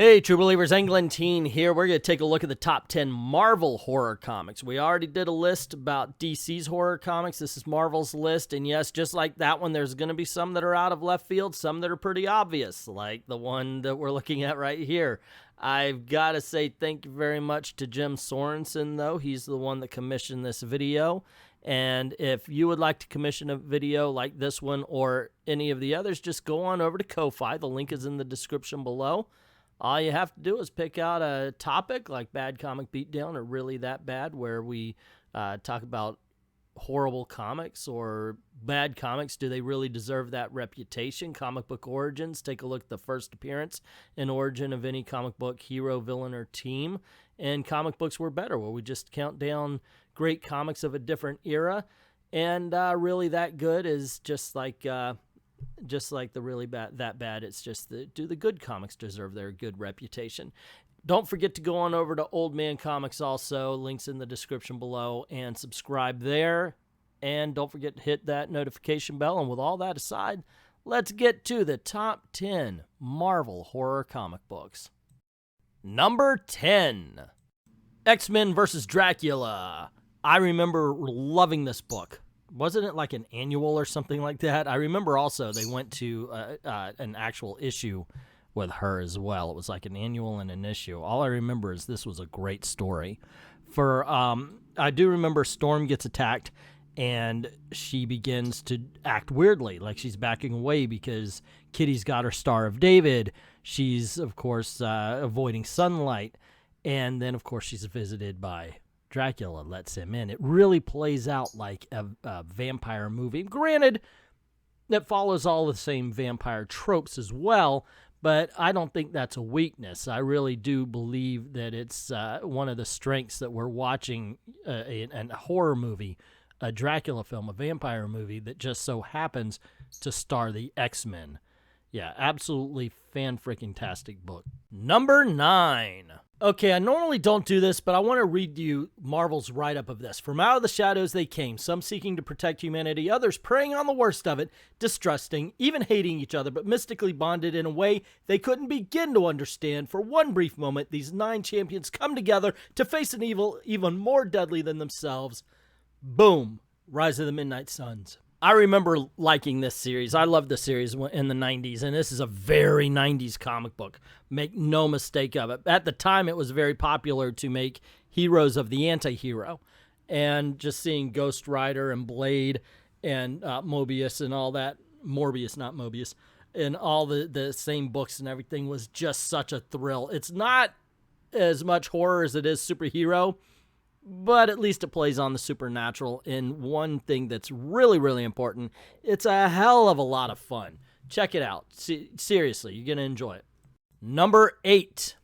Hey, True Believers, Englentine here. We're going to take a look at the top 10 Marvel horror comics. We already did a list about DC's horror comics. This is Marvel's list, and yes, just like that one, there's going to be some that are out of left field, some that are pretty obvious, like the one that we're looking at right here. I've got to say thank you very much to Jim Sorensen, though. He's the one that commissioned this video. And if you would like to commission a video like this one or any of the others, just go on over to Ko-Fi. The link is in the description below. All you have to do is pick out a topic like Bad Comic Beatdown or Really That Bad, where we talk about horrible comics or bad comics. Do they really deserve that reputation? Comic book origins. Take a look at the first appearance and origin of any comic book hero, villain, or team. And Comic Books Were Better, where we just count down great comics of a different era. And Really That Good is just like the Really That Bad. It's just do the good comics deserve their good reputation? Don't forget to go on over to Old Man Comics also. Links in the description below, and subscribe there. And don't forget to hit that notification bell. And with all that aside, let's get to the top 10 Marvel horror comic books. Number 10, X-Men vs. Dracula. I remember loving this book. Wasn't it like an annual or something like that? I remember also they went to an actual issue with her as well. It was like an annual and an issue. All I remember is this was a great story. I do remember Storm gets attacked and she begins to act weirdly, like she's backing away because Kitty's got her Star of David. She's, of course, avoiding sunlight. And then, of course, she's visited by Dracula, lets him in. It really plays out like a vampire movie. Granted, it follows all the same vampire tropes as well, but I don't think that's a weakness. I really do believe that it's one of the strengths that we're watching a horror movie, a Dracula film, a vampire movie that just so happens to star the X-Men. Yeah, absolutely fan-freaking-tastic book. Number 9. Okay, I normally don't do this, but I want to read you Marvel's write-up of this. From out of the shadows they came, some seeking to protect humanity, others preying on the worst of it, distrusting, even hating each other, but mystically bonded in a way they couldn't begin to understand. For one brief moment, these 9 champions come together to face an evil even more deadly than themselves. Boom. Rise of the Midnight Suns. I remember liking this series. I loved the series in the 90s, and this is a very 90s comic book. Make no mistake of it. At the time, it was very popular to make heroes of the anti-hero. And just seeing Ghost Rider and Blade and Mobius and all that, Morbius, not Mobius, and all the same books and everything was just such a thrill. It's not as much horror as it is superhero, but at least it plays on the supernatural. And one thing that's really, really important, it's a hell of a lot of fun. Check it out. Seriously, you're going to enjoy it. Number 8.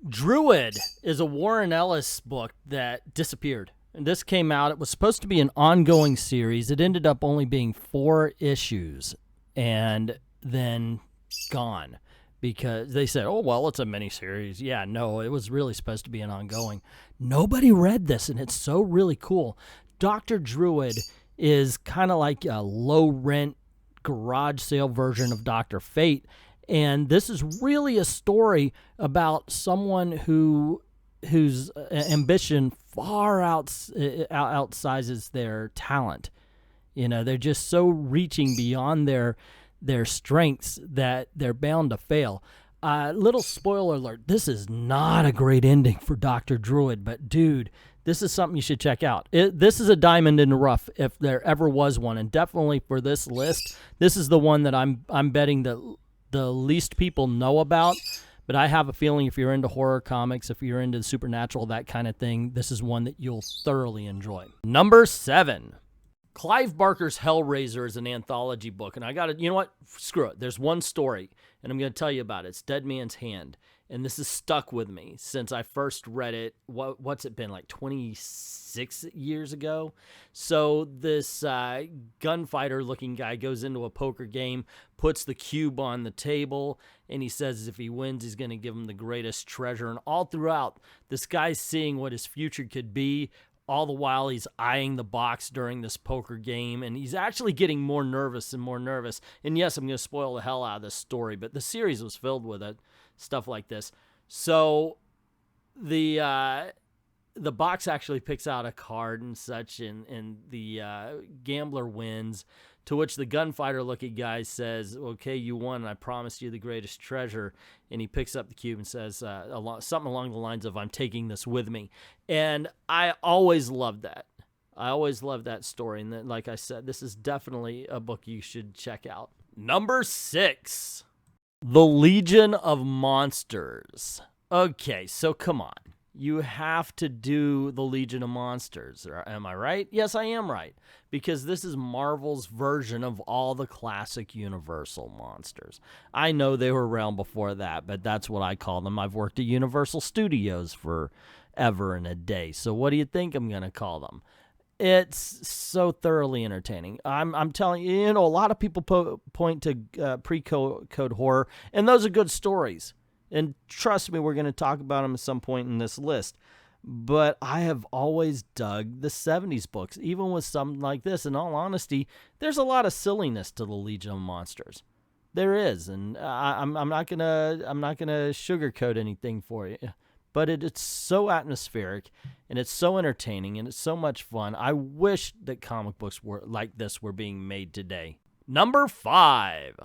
Druid is a Warren Ellis book that disappeared. And this came out. It was supposed to be an ongoing series. It ended up only being 4 issues and then gone. Because they said, oh, well, it's a miniseries. Yeah, no, it was really supposed to be an ongoing. Nobody read this, and it's so really cool. Dr. Druid is kind of like a low-rent garage sale version of Dr. Fate, and this is really a story about someone whose ambition far outsizes their talent. You know, they're just so reaching beyond their strengths that they're bound to fail. Little spoiler alert, this is not a great ending for Dr. Druid, but dude, this is something you should check out. This is a diamond in the rough if there ever was one, and definitely for this list, this is the one that I'm betting that the least people know about, but I have a feeling if you're into horror comics, if you're into the supernatural, that kind of thing, this is one that you'll thoroughly enjoy. Number 7. Clive Barker's Hellraiser is an anthology book, and I got to, you know what? Screw it. There's one story, and I'm going to tell you about it. It's Dead Man's Hand, and this has stuck with me since I first read it. What's it been, like 26 years ago? So this gunfighter-looking guy goes into a poker game, puts the cube on the table, and he says if he wins, he's going to give him the greatest treasure. And all throughout, this guy's seeing what his future could be. All the while, he's eyeing the box during this poker game, and he's actually getting more nervous and more nervous. And yes, I'm going to spoil the hell out of this story, but the series was filled with it. stuff like this. So the box actually picks out a card and such, and the gambler wins, to which the gunfighter-looking guy says, okay, you won, and I promised you the greatest treasure. And he picks up the cube and says something along the lines of, I'm taking this with me. And I always loved that. I always loved that story. And then, like I said, this is definitely a book you should check out. Number 6, The Legion of Monsters. Okay, so come on. You have to do the Legion of Monsters. Am I right? Yes, I am right. Because this is Marvel's version of all the classic Universal monsters. I know they were around before that, but that's what I call them. I've worked at Universal Studios forever and a day. So what do you think I'm going to call them? It's so thoroughly entertaining. I'm telling you, a lot of people point to pre-code horror, and those are good stories. And trust me, we're going to talk about them at some point in this list. But I have always dug the 70s books, even with something like this. In all honesty, there's a lot of silliness to the Legion of Monsters. There is, and I'm not gonna sugarcoat anything for you. But it's so atmospheric, and it's so entertaining, and it's so much fun. I wish that comic books like this were being made today. Number 5,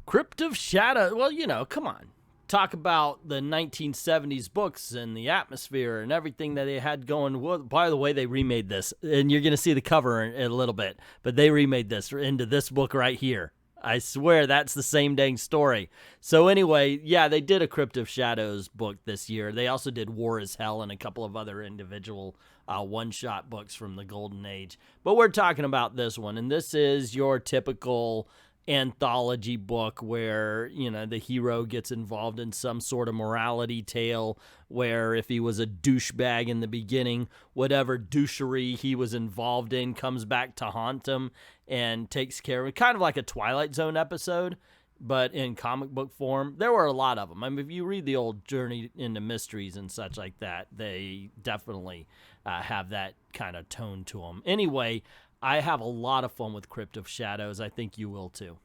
Crypt of Shadows. Well, come on. Talk about the 1970s books and the atmosphere and everything that they had going. Well, by the way, they remade this, and you're going to see the cover in a little bit, but they remade this into this book right here. I swear that's the same dang story. So anyway, yeah, they did a Crypt of Shadows book this year. They also did War is Hell and a couple of other individual one-shot books from the Golden Age. But we're talking about this one, and this is your typical anthology book where, the hero gets involved in some sort of morality tale where if he was a douchebag in the beginning, whatever douchery he was involved in comes back to haunt him and takes care of it. Kind of like a Twilight Zone episode, but in comic book form. There were a lot of them. I mean, if you read the old Journey into Mysteries and such like that, they definitely have that kind of tone to them. Anyway, I have a lot of fun with Crypt of Shadows. I think you will too.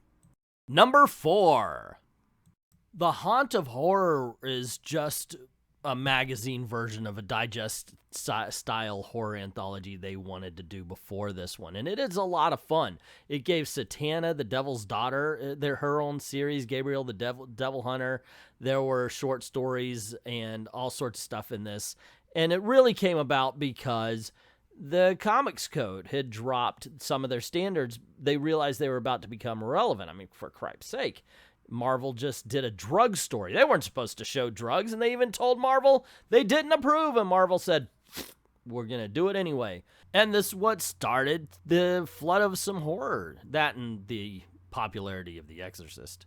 Number 4, The Haunt of Horror is just a magazine version of a digest style horror anthology they wanted to do before this one. And it is a lot of fun. It gave Satana, the Devil's Daughter, her own series, Gabriel the Devil Hunter. There were short stories and all sorts of stuff in this. And it really came about because the Comics Code had dropped some of their standards. They realized they were about to become irrelevant. I mean, for Christ's sake, Marvel just did a drug story. They weren't supposed to show drugs, and they even told Marvel they didn't approve, and Marvel said, we're going to do it anyway. And this is what started the flood of some horror, that and the popularity of The Exorcist.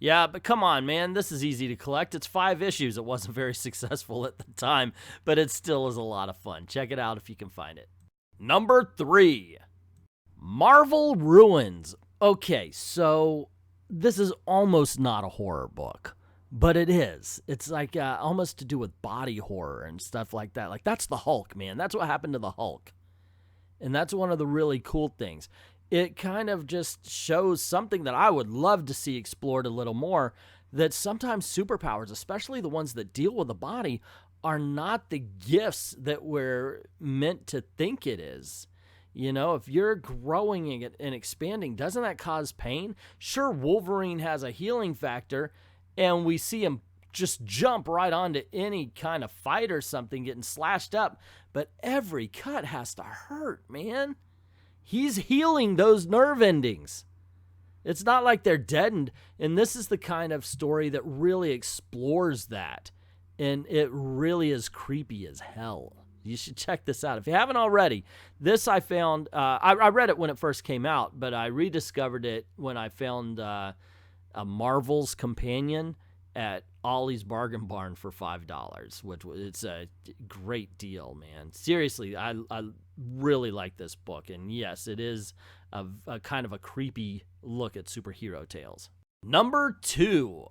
Yeah, but come on, man. This is easy to collect. It's 5 issues. It wasn't very successful at the time, but it still is a lot of fun. Check it out if you can find it. Number 3, Marvel Ruins. Okay, so this is almost not a horror book, but it is. It's like almost to do with body horror and stuff like that. Like, that's the Hulk, man. That's what happened to the Hulk. And that's one of the really cool things. It kind of just shows something that I would love to see explored a little more, that sometimes superpowers, especially the ones that deal with the body, are not the gifts that we're meant to think it is. If you're growing and expanding, doesn't that cause pain? Sure, Wolverine has a healing factor, and we see him just jump right onto any kind of fight or something getting slashed up, but every cut has to hurt, man. He's healing those nerve endings. It's not like they're deadened, and this is the kind of story that really explores that, and it really is creepy as hell. You should check this out. If you haven't already, this I found, I read it when it first came out, but I rediscovered it when I found a Marvel's Companion at Ollie's Bargain Barn for $5, which it's a great deal, man. Seriously, I really like this book, and yes, it is a kind of a creepy look at superhero tales. Number 2,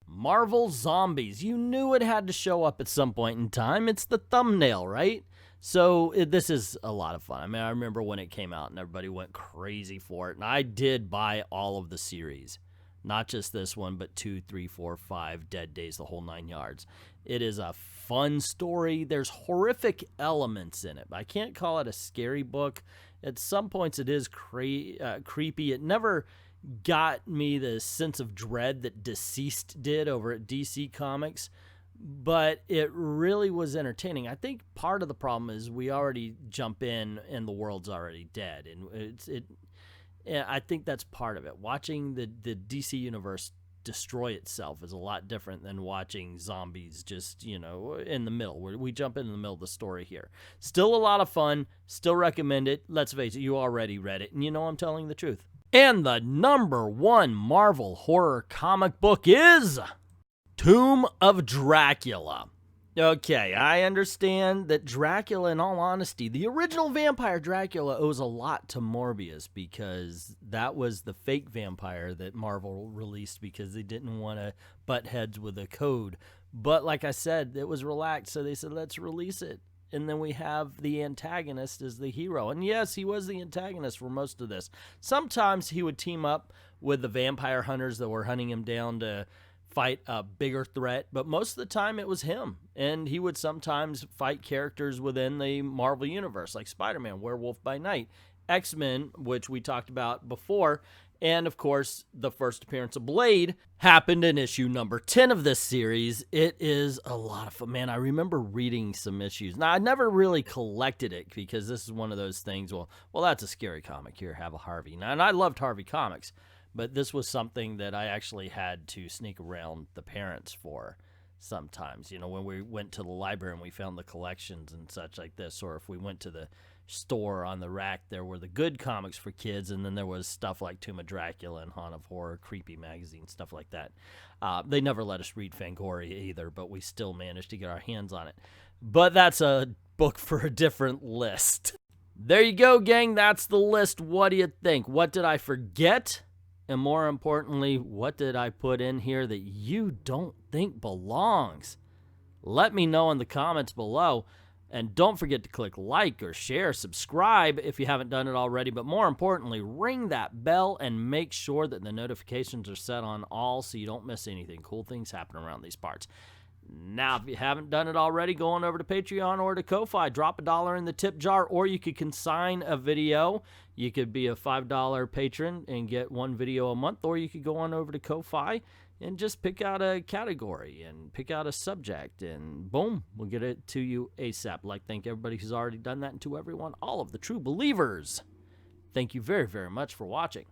Marvel Zombies. You knew it had to show up at some point in time. It's the thumbnail, right? So this is a lot of fun. I mean, I remember when it came out and everybody went crazy for it, and I did buy all of the series. Not just this one, but 2, 3, 4, 5, Dead Days, the whole 9 yards. It is a fun story. There's horrific elements in it. I can't call it a scary book. At some points, it is creepy. It never got me the sense of dread that Deceased did over at DC Comics, but it really was entertaining. I think part of the problem is we already jump in and the world's already dead, and I think that's part of it. Watching the DC universe destroy itself is a lot different than watching zombies just, in the middle. We jump in the middle of the story here. Still a lot of fun. Still recommend it. Let's face it, you already read it, and you know I'm telling the truth. And the #1 Marvel horror comic book is Tomb of Dracula. Okay, I understand that Dracula, in all honesty, the original vampire Dracula owes a lot to Morbius, because that was the fake vampire that Marvel released because they didn't want to butt heads with a code. But like I said, it was relaxed, so they said, let's release it. And then we have the antagonist as the hero. And yes, he was the antagonist for most of this. Sometimes he would team up with the vampire hunters that were hunting him down to fight a bigger threat, but most of the time it was him. And he would sometimes fight characters within the Marvel Universe, like Spider-Man, Werewolf by Night, X-Men, which we talked about before, and of course, the first appearance of Blade happened in issue number 10 of this series. It is a lot of fun. Man, I remember reading some issues. Now, I never really collected it because this is one of those things, well, that's a scary comic. Here, have a Harvey. Now, and I loved Harvey Comics, but this was something that I actually had to sneak around the parents for sometimes. When we went to the library and we found the collections and such like this, or if we went to the store on the rack, there were the good comics for kids, and then there was stuff like Tomb of Dracula and Haunt of Horror, Creepy Magazine, stuff like that. They never let us read Fangoria either, but we still managed to get our hands on it. But that's a book for a different list. There you go, gang. That's the list. What do you think? What did I forget? And more importantly, what did I put in here that you don't think belongs? Let me know in the comments below. And don't forget to click like or share, subscribe if you haven't done it already. But more importantly, ring that bell and make sure that the notifications are set on all so you don't miss anything. Cool things happen around these parts. Now, if you haven't done it already, go on over to Patreon or to Ko-Fi. Drop $1 in the tip jar, or you could consign a video. You could be a $5 patron and get one video a month, or you could go on over to Ko-Fi and just pick out a category and pick out a subject, and boom, we'll get it to you ASAP. Thank everybody who's already done that, and to everyone, all of the true believers, thank you very, very much for watching.